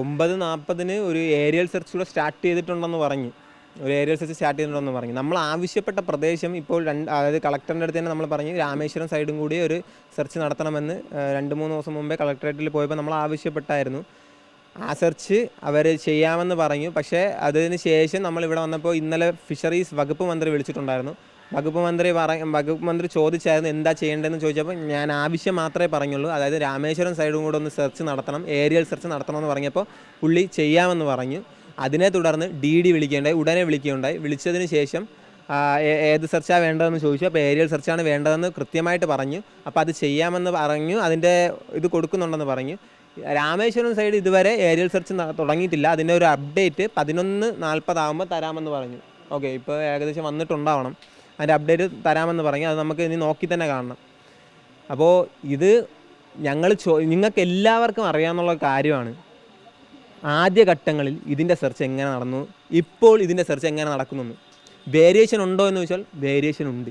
9:40 ഒരു aerial search കൂടെ start ചെയ്തിട്ടുണ്ടെന്ന് പറഞ്ഞു. നമ്മൾ ആവശ്യപ്പെട്ട പ്രദേശം ഇപ്പോൾ അതായത് കളക്ടറിൻ്റെ അടുത്ത് തന്നെ നമ്മൾ പറഞ്ഞു രാമേശ്വരം സൈഡും കൂടി ഒരു സെർച്ച് നടത്തണമെന്ന് 2-3 ദിവസം മുമ്പേ കളക്ടറേറ്റിൽ പോയപ്പോൾ നമ്മൾ ആവശ്യപ്പെട്ടായിരുന്നു. ആ സെർച്ച് അവർ ചെയ്യാമെന്ന് പറഞ്ഞു. പക്ഷേ അതിന് ശേഷം നമ്മളിവിടെ വന്നപ്പോൾ ഇന്നലെ ഫിഷറീസ് വകുപ്പ് മന്ത്രി വിളിച്ചിട്ടുണ്ടായിരുന്നു. വകുപ്പ് മന്ത്രി ചോദിച്ചായിരുന്നു എന്താ ചെയ്യേണ്ടതെന്ന് ചോദിച്ചപ്പോൾ ഞാൻ ആവശ്യം മാത്രമേ പറഞ്ഞുള്ളൂ. അതായത് രാമേശ്വരം സൈഡും കൂടെ ഒന്ന് സെർച്ച് നടത്തണം, ഏരിയൽ സെർച്ച് നടത്തണമെന്ന് പറഞ്ഞപ്പോൾ പുള്ളി ചെയ്യാമെന്ന് പറഞ്ഞു. അതിനെ തുടർന്ന് ഉടനെ വിളിക്കുകയുണ്ടായി. വിളിച്ചതിന് ശേഷം ഏത് സെർച്ചാണ് വേണ്ടതെന്ന് ചോദിച്ചു. അപ്പോൾ ഏരിയൽ സെർച്ചാണ് വേണ്ടതെന്ന് കൃത്യമായിട്ട് പറഞ്ഞു. അപ്പോൾ അത് ചെയ്യാമെന്ന് പറഞ്ഞു, അതിൻ്റെ ഇത് കൊടുക്കുന്നുണ്ടെന്ന് പറഞ്ഞു. രാമേശ്വരം സൈഡ് ഇതുവരെ ഏരിയൽ സെർച്ച് തുടങ്ങിയിട്ടില്ല. അതിൻ്റെ ഒരു അപ്ഡേറ്റ് 11:40 ആകുമ്പോൾ തരാമെന്ന് പറഞ്ഞു. ഓക്കെ, ഇപ്പോൾ ഏകദേശം വന്നിട്ടുണ്ടാവണം. അതിൻ്റെ അപ്ഡേറ്റ് തരാമെന്ന് പറഞ്ഞു. അത് നമുക്ക് ഇനി നോക്കി തന്നെ കാണണം. അപ്പോൾ ഇത് നിങ്ങൾക്ക് എല്ലാവർക്കും അറിയാമെന്നുള്ള കാര്യമാണ്. ആദ്യഘട്ടങ്ങളിൽ ഇതിൻ്റെ സെർച്ച് എങ്ങനെ നടന്നു, ഇപ്പോൾ ഇതിൻ്റെ സെർച്ച് എങ്ങനെ നടക്കുന്നു. വേരിയേഷൻ ഉണ്ടോ എന്ന് ചോദിച്ചാൽ വേരിയേഷൻ ഉണ്ട്.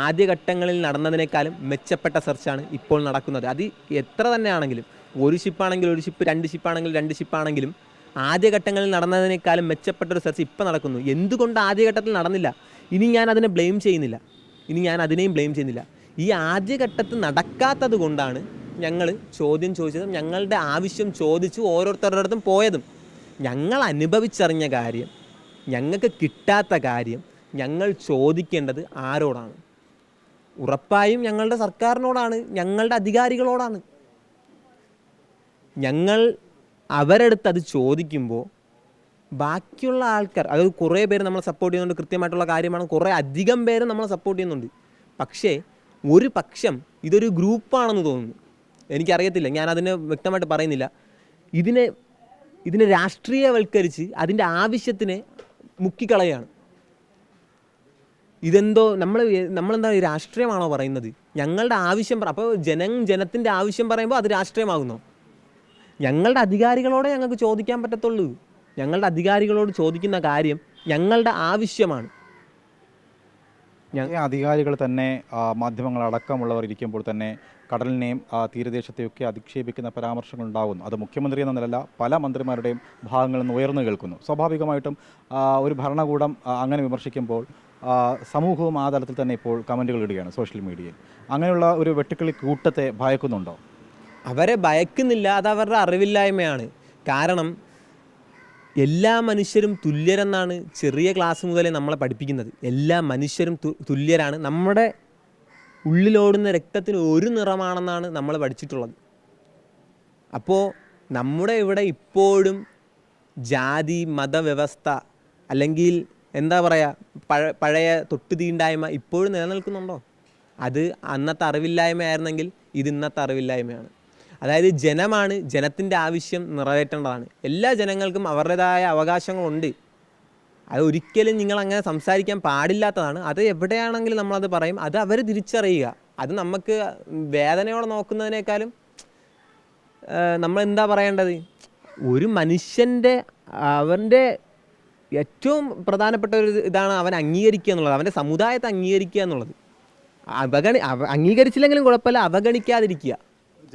ആദ്യഘട്ടങ്ങളിൽ നടന്നതിനേക്കാളും മെച്ചപ്പെട്ട സെർച്ചാണ് ഇപ്പോൾ നടക്കുന്നത്. അത് എത്ര തന്നെയാണെങ്കിലും, ഒരു ഷിപ്പാണെങ്കിൽ ഒരു ഷിപ്പ്, 2 ഷിപ്പാണെങ്കിൽ 2 ഷിപ്പാണെങ്കിലും ആദ്യഘട്ടങ്ങളിൽ നടന്നതിനേക്കാളും മെച്ചപ്പെട്ടൊരു സെർച്ച് ഇപ്പോൾ നടക്കുന്നു. എന്തുകൊണ്ട് ആദ്യഘട്ടത്തിൽ നടന്നില്ല? ഇനി ഞാൻ അതിനെയും ബ്ലെയിം ചെയ്യുന്നില്ല. ഈ ആദ്യഘട്ടത്തിൽ നടക്കാത്തത് കൊണ്ടാണ് ഞങ്ങൾ ചോദ്യം ചോദിച്ചതും ഞങ്ങളുടെ ആവശ്യം ചോദിച്ചു ഓരോരുത്തരുടെ അടുത്തും പോയതും. ഞങ്ങൾ അനുഭവിച്ചറിഞ്ഞ കാര്യം, ഞങ്ങൾക്ക് കിട്ടാത്ത കാര്യം ഞങ്ങൾ ചോദിക്കേണ്ടത് ആരോടാണ്? ഉറപ്പായും ഞങ്ങളുടെ സർക്കാരിനോടാണ്, ഞങ്ങളുടെ അധികാരികളോടാണ്. ഞങ്ങൾ അവരടുത്ത് അത് ചോദിക്കുമ്പോൾ ബാക്കിയുള്ള ആൾക്കാർ, അതായത് കുറേ പേര് നമ്മളെ സപ്പോർട്ട് ചെയ്യുന്നുണ്ട്, കൃത്യമായിട്ടുള്ള കാര്യമാണ്. കുറേ അധികം പേര് നമ്മളെ സപ്പോർട്ട് ചെയ്യുന്നുണ്ട്. പക്ഷേ ഒരു പക്ഷം ഇതൊരു ഗ്രൂപ്പാണെന്ന് തോന്നുന്നു. എനിക്കറിയത്തില്ല, ഞാനതിനെ വ്യക്തമായിട്ട് പറയുന്നില്ല. ഇതിനെ രാഷ്ട്രീയവൽക്കരിച്ച് അതിൻ്റെ ആവശ്യത്തിനെ മുക്കിക്കളയാണ്. ഇതെന്തോ നമ്മളെന്താ രാഷ്ട്രീയമാണോ പറയുന്നത്? ഞങ്ങളുടെ ആവശ്യം അപ്പോൾ ജനത്തിൻ്റെ ആവശ്യം പറയുമ്പോൾ അത് രാഷ്ട്രീയമാകുന്നോ? ഞങ്ങളുടെ അധികാരികളോടെ ഞങ്ങൾക്ക് ചോദിക്കാൻ പറ്റത്തുള്ളൂ. ഞങ്ങളുടെ അധികാരികളോട് ചോദിക്കുന്ന കാര്യം ഞങ്ങളുടെ ആവശ്യമാണ്. അധികാരികൾ തന്നെ മാധ്യമങ്ങളടക്കമുള്ളവർ ഇരിക്കുമ്പോൾ തന്നെ കടലിനെയും തീരദേശത്തെയൊക്കെ അധിക്ഷേപിക്കുന്ന പരാമർശങ്ങൾ ഉണ്ടാകുന്നു. അത് മുഖ്യമന്ത്രി എന്ന നിലല്ല പല മന്ത്രിമാരുടെയും ഭാഗങ്ങളിൽ നിന്ന് ഉയർന്നു കേൾക്കുന്നു. സ്വാഭാവികമായിട്ടും ഒരു ഭരണകൂടം അങ്ങനെ വിമർശിക്കുമ്പോൾ സമൂഹവും ആ തലത്തിൽ തന്നെ ഇപ്പോൾ കമൻറ്റുകൾ ഇടുകയാണ് സോഷ്യൽ മീഡിയയിൽ. അങ്ങനെയുള്ള ഒരു വെട്ടുക്കിളി കൂട്ടത്തെ ഭയക്കുന്നുണ്ടോ? അവരെ ഭയക്കുന്നില്ല, അത് അവരുടെ അറിവില്ലായ്മയാണ്. കാരണം എല്ലാ മനുഷ്യരും തുല്യരെന്നാണ് ചെറിയ ക്ലാസ് മുതലേ നമ്മളെ പഠിപ്പിക്കുന്നത്. എല്ലാ മനുഷ്യരും തുല്യരാണ്. നമ്മുടെ ഉള്ളിലോടുന്ന രക്തത്തിന് ഒരു നിറമാണെന്നാണ് നമ്മൾ പഠിച്ചിട്ടുള്ളത്. അപ്പോൾ നമ്മുടെ ഇവിടെ ഇപ്പോഴും ജാതി മതവ്യവസ്ഥ അല്ലെങ്കിൽ എന്താ പറയുക പഴയ തൊട്ടുതീണ്ടായ്മ ഇപ്പോഴും നിലനിൽക്കുന്നുണ്ടോ? അത് അന്നത്തെ അറിവില്ലായ്മയായിരുന്നെങ്കിൽ ഇത് ഇന്നത്തെ അറിവില്ലായ്മയാണ്. അതായത് ജനത്തിൻ്റെ ആവശ്യം നിറവേറ്റേണ്ടതാണ്. എല്ലാ ജനങ്ങൾക്കും അവരുടേതായ അവകാശങ്ങളുണ്ട്. അത് ഒരിക്കലും നിങ്ങളങ്ങനെ സംസാരിക്കാൻ പാടില്ലാത്തതാണ്. അത് എവിടെയാണെങ്കിലും നമ്മളത് പറയും. അത് അവർ തിരിച്ചറിയുക. അത് നമുക്ക് വേദനയോടെ നോക്കുന്നതിനേക്കാളും നമ്മളെന്താ പറയേണ്ടത്? ഒരു മനുഷ്യൻ്റെ അവൻ്റെ ഏറ്റവും പ്രധാനപ്പെട്ട ഒരു ഇതാണ് അവൻ അംഗീകരിക്കുക എന്നുള്ളത്, അവൻ്റെ സമുദായത്തെ അംഗീകരിക്കുക എന്നുള്ളത്. അംഗീകരിച്ചില്ലെങ്കിലും കുഴപ്പമില്ല, അവഗണിക്കാതിരിക്കുക.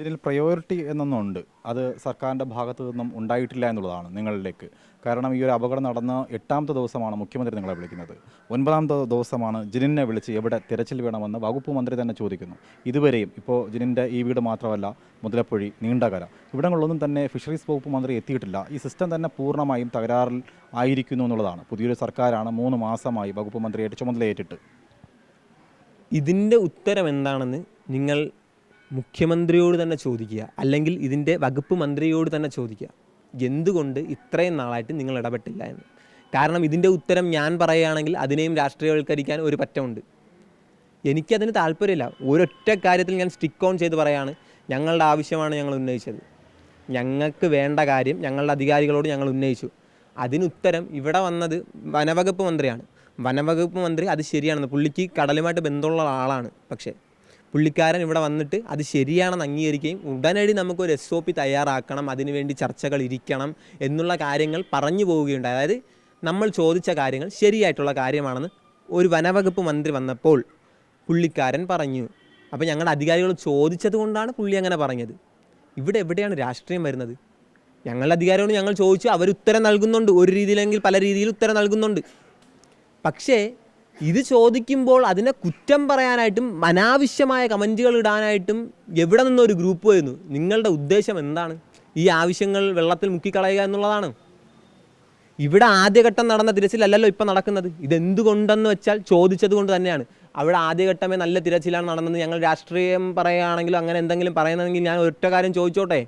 ഇതിൽ പ്രയോറിറ്റി എന്നൊന്നുണ്ട്, അത് സർക്കാരിൻ്റെ ഭാഗത്തു നിന്നും ഉണ്ടായിട്ടില്ല എന്നുള്ളതാണ് നിങ്ങളിലേക്ക്. കാരണം ഈ ഒരു അപകടം നടന്ന 8ാമത്തെ ദിവസമാണ് മുഖ്യമന്ത്രി നിങ്ങളെ വിളിക്കുന്നത്. 9ാമത്തെ ദിവസമാണ് ജിനിനെ വിളിച്ച് എവിടെ തിരച്ചിൽ വേണമെന്ന് വകുപ്പ് മന്ത്രി തന്നെ ചോദിക്കുന്നു. ഇതുവരെയും ഇപ്പോൾ ജിനിൻ്റെ ഈ വീട് മാത്രമല്ല, മുതലപ്പൊഴി, നീണ്ടകര ഇവിടങ്ങളിലൊന്നും തന്നെ ഫിഷറീസ് വകുപ്പ് മന്ത്രി എത്തിയിട്ടില്ല. ഈ സിസ്റ്റം തന്നെ പൂർണ്ണമായും തകരാറിൽ ആയിരിക്കുന്നു എന്നുള്ളതാണ്. പുതിയൊരു സർക്കാരാണ് 3 മാസമായി വകുപ്പ് മന്ത്രിയായിട്ട് ചുമതലയേറ്റിട്ട്. ഇതിൻ്റെ ഉത്തരം എന്താണെന്ന് നിങ്ങൾ മുഖ്യമന്ത്രിയോട് തന്നെ ചോദിക്കുക, അല്ലെങ്കിൽ ഇതിൻ്റെ വകുപ്പ് മന്ത്രിയോട് തന്നെ ചോദിക്കുക. എന്തുകൊണ്ട് ഇത്രയും നാളായിട്ട് നിങ്ങൾ ഇടപെട്ടില്ല എന്ന്. കാരണം ഇതിൻ്റെ ഉത്തരം ഞാൻ പറയുകയാണെങ്കിൽ അതിനെയും രാഷ്ട്രീയവൽക്കരിക്കാൻ ഒരു പറ്റമുണ്ട്. എനിക്കതിന് താല്പര്യമില്ല. ഒരൊറ്റ കാര്യത്തിൽ ഞാൻ സ്റ്റിക്ക് ഓൺ ചെയ്ത് പറയുകയാണ്, ഞങ്ങളുടെ ആവശ്യമാണ് ഞങ്ങൾ ഉന്നയിച്ചത്. ഞങ്ങൾക്ക് വേണ്ട കാര്യം ഞങ്ങളുടെ അധികാരികളോട് ഞങ്ങൾ ഉന്നയിച്ചു. അതിനുത്തരം ഇവിടെ വന്നത് വനവകുപ്പ് മന്ത്രിയാണ്. വനവകുപ്പ് മന്ത്രി അത് ശരിയാണെന്ന്, പുള്ളിക്ക് കടലുമായിട്ട് ബന്ധമുള്ള ആളാണ്. പക്ഷേ പുള്ളിക്കാരൻ ഇവിടെ വന്നിട്ട് അത് ശരിയാണെന്ന് അംഗീകരിക്കുകയും ഉടനടി നമുക്കൊരു SOP തയ്യാറാക്കണം, അതിനുവേണ്ടി ചർച്ചകൾ ഇരിക്കണം എന്നുള്ള കാര്യങ്ങൾ പറഞ്ഞു പോവുകയുണ്ടായി. അതായത് നമ്മൾ ചോദിച്ച കാര്യങ്ങൾ ശരിയായിട്ടുള്ള കാര്യമാണെന്ന് ഒരു വനവകുപ്പ് മന്ത്രി വന്നപ്പോൾ പുള്ളിക്കാരൻ പറഞ്ഞു. അപ്പോൾ ഞങ്ങളുടെ അധികാരികൾ ചോദിച്ചത് കൊണ്ടാണ് പുള്ളി അങ്ങനെ പറഞ്ഞത്. ഇവിടെ എവിടെയാണ് രാഷ്ട്രീയം വരുന്നത്? ഞങ്ങളുടെ അധികാരിയോട് ഞങ്ങൾ ചോദിച്ചു, അവർ ഉത്തരം നൽകുന്നുണ്ട്, ഒരു രീതിയിലെങ്കിൽ പല രീതിയിൽ ഉത്തരം നൽകുന്നുണ്ട്. പക്ഷേ ഇത് ചോദിക്കുമ്പോൾ അതിനെ കുറ്റം പറയാനായിട്ടും അനാവശ്യമായ കമൻറ്റുകൾ ഇടാനായിട്ടും എവിടെ നിന്നൊരു ഗ്രൂപ്പ് വരുന്നു. നിങ്ങളുടെ ഉദ്ദേശം എന്താണ്? ഈ ആവശ്യങ്ങൾ വെള്ളത്തിൽ മുക്കിക്കളയുക എന്നുള്ളതാണ്. ഇവിടെ ആദ്യഘട്ടം നടന്ന തിരച്ചിലല്ലല്ലോ ഇപ്പം നടക്കുന്നത്. ഇതെന്തുകൊണ്ടെന്ന് വെച്ചാൽ ചോദിച്ചത് കൊണ്ട് തന്നെയാണ്. അവിടെ ആദ്യഘട്ടമേ നല്ല തിരച്ചിലാണ് നടന്നത്. ഞങ്ങൾ രാഷ്ട്രീയം പറയുകയാണെങ്കിലും അങ്ങനെ എന്തെങ്കിലും പറയുന്നതെങ്കിൽ ഞാൻ ഒറ്റ കാര്യം ചോദിച്ചോട്ടെ,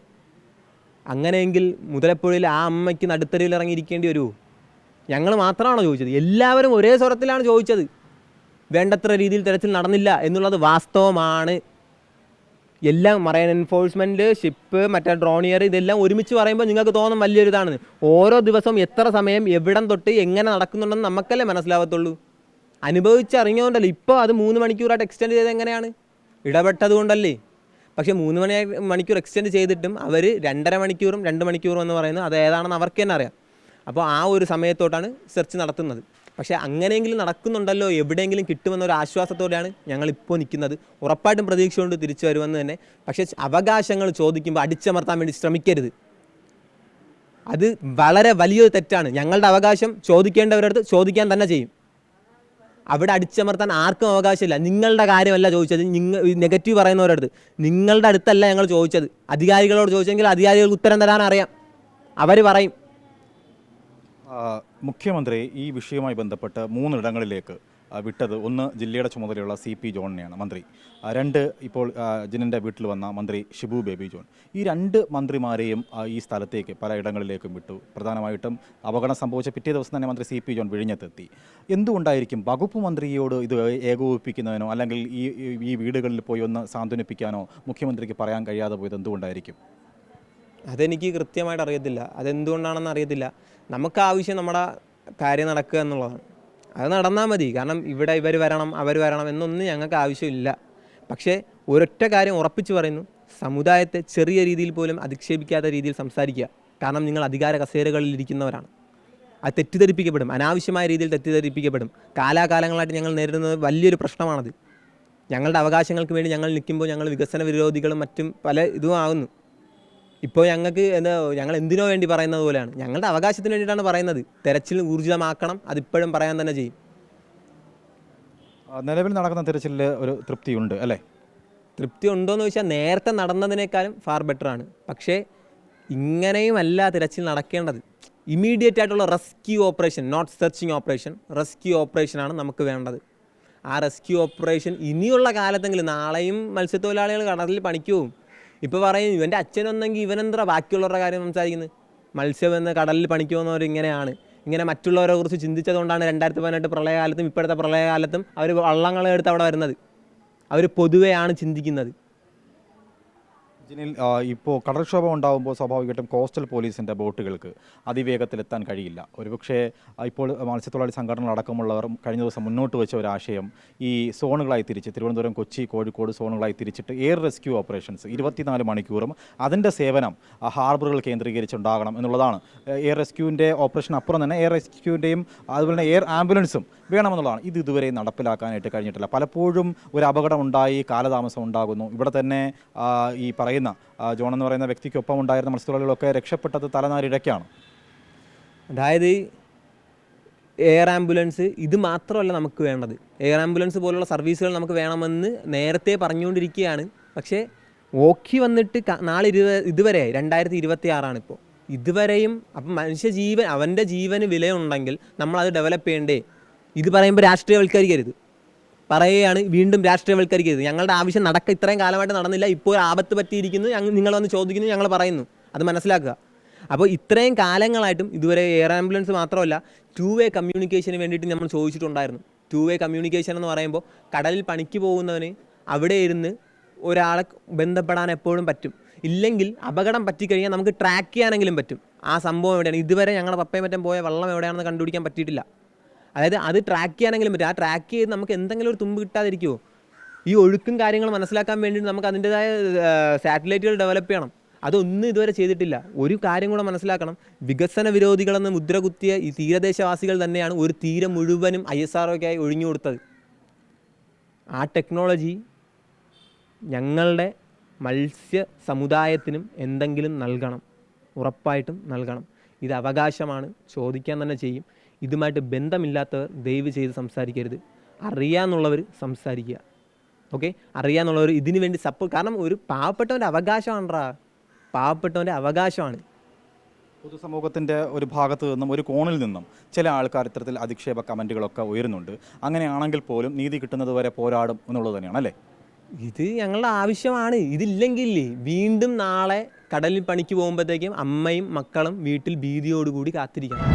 അങ്ങനെയെങ്കിൽ മുതലപ്പുഴയിൽ ആ അമ്മയ്ക്ക് നടുത്തരയിൽ ഇറങ്ങിയിരിക്കേണ്ടി വരുമോ? ഞങ്ങൾ മാത്രമാണോ ചോദിച്ചത്? എല്ലാവരും ഒരേ സ്വരത്തിലാണ് ചോദിച്ചത്. വേണ്ടത്ര രീതിയിൽ തിരച്ചിൽ നടന്നില്ല എന്നുള്ളത് വാസ്തവമാണ്. എല്ലാം മറൈൻ എൻഫോഴ്സ്മെൻറ്റ്, ഷിപ്പ്, മറ്റേ ഡ്രോണിയർ, ഇതെല്ലാം ഒരുമിച്ച് പറയുമ്പോൾ നിങ്ങൾക്ക് തോന്നും വലിയൊരു ഇതാണെന്ന്. ഓരോ ദിവസവും എത്ര സമയം എവിടം തൊട്ട് എങ്ങനെ നടക്കുന്നുണ്ടെന്ന് നമുക്കല്ലേ മനസ്സിലാവത്തുള്ളൂ. അനുഭവിച്ചറിഞ്ഞുകൊണ്ടല്ലേ. ഇപ്പോൾ അത് 3 മണിക്കൂറായിട്ട് എക്സ്റ്റെൻഡ് ചെയ്ത് എങ്ങനെയാണ്? ഇടപെട്ടത് കൊണ്ടല്ലേ. പക്ഷേ 3 മണിക്കൂർ എക്സ്റ്റെൻഡ് ചെയ്തിട്ടും അവർ 2.5 മണിക്കൂറും 2 മണിക്കൂറും എന്ന് പറയുന്നത് അത് ഏതാണെന്ന് അവർക്ക് തന്നെ അറിയാം. അപ്പോൾ ആ ഒരു സമയത്തോട്ടാണ് സെർച്ച് നടത്തുന്നത്. പക്ഷേ അങ്ങനെയെങ്കിലും നടക്കുന്നുണ്ടല്ലോ, എവിടെയെങ്കിലും കിട്ടുമെന്നൊരു ആശ്വാസത്തോടെയാണ് ഞങ്ങളിപ്പോൾ നിൽക്കുന്നത്. ഉറപ്പായിട്ടും പ്രതീക്ഷ കൊണ്ട് തിരിച്ചു വരുമെന്ന് തന്നെ. പക്ഷേ അവകാശങ്ങൾ ചോദിക്കുമ്പോൾ അടിച്ചമർത്താൻ വേണ്ടി ശ്രമിക്കരുത്. അത് വളരെ വലിയൊരു തെറ്റാണ്. ഞങ്ങളുടെ അവകാശം ചോദിക്കേണ്ടവരടുത്ത് ചോദിക്കാൻ തന്നെ ചെയ്യും. അവിടെ അടിച്ചമർത്താൻ ആർക്കും അവകാശമില്ല. നിങ്ങളുടെ കാര്യമല്ല ചോദിച്ചത്. നെഗറ്റീവ് പറയുന്നവരടുത്ത് നിങ്ങളുടെ അടുത്തല്ല ഞങ്ങൾ ചോദിച്ചത്. അധികാരികളോട് ചോദിച്ചെങ്കിൽ അധികാരികൾക്ക് ഉത്തരം തരാൻ അറിയാം, അവർ പറയും. മുഖ്യമന്ത്രി ഈ വിഷയവുമായി ബന്ധപ്പെട്ട് 3 ഇടങ്ങളിലേക്ക് വിട്ടത്. ഒന്ന്, ജില്ലയുടെ ചുമതലയുള്ള CP ജോണിനെയാണ് മന്ത്രി. 2, ഇപ്പോൾ ജിനിൻ്റെ വീട്ടിൽ വന്ന മന്ത്രി ഷിബു ബേബി ജോൺ. ഈ 2 മന്ത്രിമാരെയും ഈ സ്ഥലത്തേക്ക് പല ഇടങ്ങളിലേക്കും വിട്ടു. പ്രധാനമായിട്ടും അപകടം സംഭവിച്ച പിറ്റേ ദിവസം തന്നെ മന്ത്രി CP ജോൺ വിഴിഞ്ഞത്തെത്തി. എന്തുകൊണ്ടായിരിക്കും വകുപ്പ് മന്ത്രിയോട് ഇത് ഏകോപിപ്പിക്കുന്നതിനോ അല്ലെങ്കിൽ ഈ വീടുകളിൽ പോയി ഒന്ന് സാന്ത്വനിപ്പിക്കാനോ മുഖ്യമന്ത്രിക്ക് പറയാൻ കഴിയാതെ പോയത് എന്തുകൊണ്ടായിരിക്കും? അതെനിക്ക് കൃത്യമായിട്ട് അറിയത്തില്ല. അതെന്തുകൊണ്ടാണെന്ന് അറിയത്തില്ല. നമുക്ക് ആവശ്യം നമ്മുടെ കാര്യം നടക്കുക എന്നുള്ളതാണ്. അത് നടന്നാൽ മതി. കാരണം ഇവിടെ ഇവർ വരണം അവർ വരണം എന്നൊന്നും ഞങ്ങൾക്ക് ആവശ്യമില്ല. പക്ഷേ ഒരൊറ്റ കാര്യം ഉറപ്പിച്ച് പറയുന്നു, സമുദായത്തെ ചെറിയ രീതിയിൽ പോലും അധിക്ഷേപിക്കാത്ത രീതിയിൽ സംസാരിക്കുക. കാരണം നിങ്ങൾ അധികാര കസേരകളിൽ ഇരിക്കുന്നവരാണ്. അത് തെറ്റിദ്ധരിപ്പിക്കപ്പെടും, അനാവശ്യമായ രീതിയിൽ തെറ്റിദ്ധരിപ്പിക്കപ്പെടും. കാലാകാലങ്ങളായിട്ട് ഞങ്ങൾ നേരിടുന്നത് വലിയൊരു പ്രശ്നമാണത്. ഞങ്ങളുടെ അവകാശങ്ങൾക്ക് വേണ്ടി ഞങ്ങൾ നിൽക്കുമ്പോൾ ഞങ്ങൾ വികസന വിരോധികളും മറ്റും പല ഇതും ആകുന്നു. ഇപ്പോൾ ഞങ്ങൾക്ക് ഞങ്ങൾ എന്തിനോ വേണ്ടി പറയുന്നത് പോലെയാണ്. ഞങ്ങളുടെ അവകാശത്തിന് വേണ്ടിയിട്ടാണ് പറയുന്നത്. തെരച്ചിൽ ഊർജിതമാക്കണം, അതിപ്പോഴും പറയാൻ തന്നെ ചെയ്യും. നിലവിൽ നടക്കുന്ന തിരച്ചിലിൽ ഒരു തൃപ്തിയുണ്ട് അല്ലേ? തൃപ്തി ഉണ്ടോയെന്ന് ചോദിച്ചാൽ നേരത്തെ നടന്നതിനേക്കാളും ഫാർ ബെറ്ററാണ്. പക്ഷേ ഇങ്ങനെയും അല്ല തിരച്ചിൽ നടക്കേണ്ടത്. ഇമ്മീഡിയറ്റ് ആയിട്ടുള്ള rescue operation, not searching operation, rescue ഓപ്പറേഷനാണ് നമുക്ക് വേണ്ടത്. ആ റെസ്ക്യൂ ഓപ്പറേഷൻ ഇനിയുള്ള കാലത്തെങ്കിലും, നാളെയും മത്സ്യത്തൊഴിലാളികൾ കടലിൽ പണിക്ക് പോകും. ഇപ്പോൾ പറയും ഇവൻ്റെ അച്ഛനൊന്നെങ്കിൽ ഇവനെന്താ ബാക്കിയുള്ളവരുടെ കാര്യം സംസാരിക്കുന്നത്. മത്സ്യമെന്ന് കടലിൽ പണിക്ക് പോകുന്നവർ ഇങ്ങനെ മറ്റുള്ളവരെ കുറിച്ച് ചിന്തിച്ചതുകൊണ്ടാണ് 2018 പ്രളയകാലത്തും ഇപ്പോഴത്തെ പ്രളയകാലത്തും അവർ വള്ളങ്ങളെടുത്ത് അവിടെ വരുന്നത്. അവർ പൊതുവെയാണ് ചിന്തിക്കുന്നത്. ജിനിൽ, ഇപ്പോൾ കടൽക്ഷോഭം ഉണ്ടാകുമ്പോൾ സ്വാഭാവികമായിട്ടും കോസ്റ്റൽ പോലീസിൻ്റെ ബോട്ടുകൾക്ക് അതിവേഗത്തിലെത്താൻ കഴിയില്ല. ഒരുപക്ഷെ ഇപ്പോൾ മത്സ്യത്തൊഴിലാളി സംഘടനകൾ അടക്കമുള്ളവർ കഴിഞ്ഞ ദിവസം മുന്നോട്ട് വെച്ച ഒരാശയം ഈ സോണുകളായി തിരിച്ച് തിരുവനന്തപുരം, കൊച്ചി, കോഴിക്കോട് സോണുകളായി തിരിച്ചിട്ട് എയർ റെസ്ക്യൂ ഓപ്പറേഷൻസ് 24 മണിക്കൂറും അതിൻ്റെ സേവനം ഹാർബറുകൾ കേന്ദ്രീകരിച്ചുണ്ടാകണം എന്നുള്ളതാണ്. എയർ റെസ്ക്യൂവിൻ്റെ ഓപ്പറേഷൻ അപ്പുറം തന്നെ എയർ റെസ്ക്യൂവിൻ്റെയും അതുപോലെ തന്നെ എയർ ആംബുലൻസും വേണമെന്നുള്ളതാണ്. ഇത് ഇതുവരെ നടപ്പിലാക്കാനായിട്ട് കഴിഞ്ഞിട്ടില്ല. പലപ്പോഴും ഒരു അപകടം ഉണ്ടായി കാലതാമസം ഉണ്ടാകുന്നു. ഇവിടെ തന്നെ ഈ പറയുന്ന ജോൺ എന്ന് പറയുന്ന വ്യക്തിക്കൊപ്പം ഉണ്ടായിരുന്ന മത്സ്യത്തൊഴിലാളികളൊക്കെ രക്ഷപ്പെട്ടത് തലനാരിഴയ്ക്കാണ്. അതായത് എയർ ആംബുലൻസ് ഇത് മാത്രമല്ല നമുക്ക് വേണ്ടത്. എയർ ആംബുലൻസ് പോലുള്ള സർവീസുകൾ നമുക്ക് വേണമെന്ന് നേരത്തെ പറഞ്ഞുകൊണ്ടിരിക്കുകയാണ്. പക്ഷേ ഓഖി വന്നിട്ട് നാളെ ഇതുവരെ 2026 ഇപ്പോൾ. ഇതുവരെയും അപ്പം മനുഷ്യജീവൻ, അവൻ്റെ ജീവന് വിലയുണ്ടെങ്കിൽ നമ്മളത് ഡെവലപ്പ് ചെയ്യണ്ടേ? ഇത് പറയുമ്പോൾ രാഷ്ട്രീയവൽക്കരിക്കരുത്. പറയുകയാണ് വീണ്ടും രാഷ്ട്രീയവൽക്കരിക്കരുത്. ഞങ്ങളുടെ ആവശ്യം ഇത്രയും കാലമായിട്ട് നടന്നില്ല, ഇപ്പോൾ ആപത്ത് പറ്റിയിരിക്കുന്നു, നിങ്ങൾ വന്ന് ചോദിക്കുന്നു, ഞങ്ങൾ പറയുന്നു. അത് മനസ്സിലാക്കുക. അപ്പോൾ ഇത്രയും കാലങ്ങളായിട്ടും ഇതുവരെ എയർ ആംബുലൻസ് മാത്രമല്ല 2-വേ കമ്മ്യൂണിക്കേഷന് വേണ്ടിയിട്ട് നമ്മൾ ചോദിച്ചിട്ടുണ്ടായിരുന്നു. 2-വേ കമ്മ്യൂണിക്കേഷൻ എന്ന് പറയുമ്പോൾ കടലിൽ പണിക്ക് പോകുന്നവന് അവിടെ ഇരുന്ന് ഒരാളെ ബന്ധപ്പെടാൻ എപ്പോഴും പറ്റും. ഇല്ലെങ്കിൽ അപകടം പറ്റിക്കഴിഞ്ഞാൽ നമുക്ക് ട്രാക്ക് ചെയ്യാനെങ്കിലും പറ്റും. ആ സംഭവം എവിടെയാണ്? ഇതുവരെ ഞങ്ങളുടെ പപ്പയും മറ്റും പോയ വള്ളം എവിടെയാണെന്ന് കണ്ടുപിടിക്കാൻ പറ്റിയിട്ടില്ല. അതായത് അത് ട്രാക്ക് ചെയ്യാനെങ്കിലും പറ്റും. ആ ട്രാക്ക് ചെയ്ത് നമുക്ക് എന്തെങ്കിലും ഒരു തുമ്പ് കിട്ടാതിരിക്കുമോ? ഈ ഒഴുക്കും കാര്യങ്ങൾ മനസ്സിലാക്കാൻ വേണ്ടി നമുക്ക് അതിൻ്റെതായ സാറ്റലൈറ്റുകൾ ഡെവലപ്പ് ചെയ്യണം. അതൊന്നും ഇതുവരെ ചെയ്തിട്ടില്ല. ഒരു കാര്യം കൂടെ മനസ്സിലാക്കണം, വികസന വിരോധികളെന്ന് മുദ്ര കുത്തിയ ഈ തീരദേശവാസികൾ തന്നെയാണ് ഒരു തീരം മുഴുവനും ISROയ്ക്കായി ഒഴിഞ്ഞു കൊടുത്തത്. ആ ടെക്നോളജി ഞങ്ങളുടെ മത്സ്യ സമുദായത്തിനും എന്തെങ്കിലും നൽകണം. ഉറപ്പായിട്ടും നൽകണം. ഇത് അവകാശമാണ്, ചോദിക്കാൻ തന്നെ ചെയ്യും. ഇതുമായിട്ട് ബന്ധമില്ലാത്തവർ ദയവ് ചെയ്ത് സംസാരിക്കരുത്. അറിയാമെന്നുള്ളവർ സംസാരിക്കുക. ഓക്കെ, അറിയാമെന്നുള്ളവർ ഇതിനു വേണ്ടി കാരണം ഒരു പാവപ്പെട്ടവൻ്റെ അവകാശമാണറാ, പാവപ്പെട്ടവൻ്റെ അവകാശമാണ്. പൊതുസമൂഹത്തിൻ്റെ ഒരു ഭാഗത്തു നിന്നും ഒരു കോണിൽ നിന്നും ചില ആൾക്കാർ ഇത്തരത്തിൽ അധിക്ഷേപ കമൻറ്റുകളൊക്കെ ഉയരുന്നുണ്ട്. അങ്ങനെയാണെങ്കിൽ പോലും നീതി കിട്ടുന്നത് വരെ പോരാടും എന്നുള്ളത് തന്നെയാണ് അല്ലേ? ഇത് ഞങ്ങളുടെ ആവശ്യമാണ്. ഇതില്ലെങ്കിൽ വീണ്ടും നാളെ കടലിൽ പണിക്ക് പോകുമ്പോഴത്തേക്കും അമ്മയും മക്കളും വീട്ടിൽ ഭീതിയോടുകൂടി കാത്തിരിക്കണം.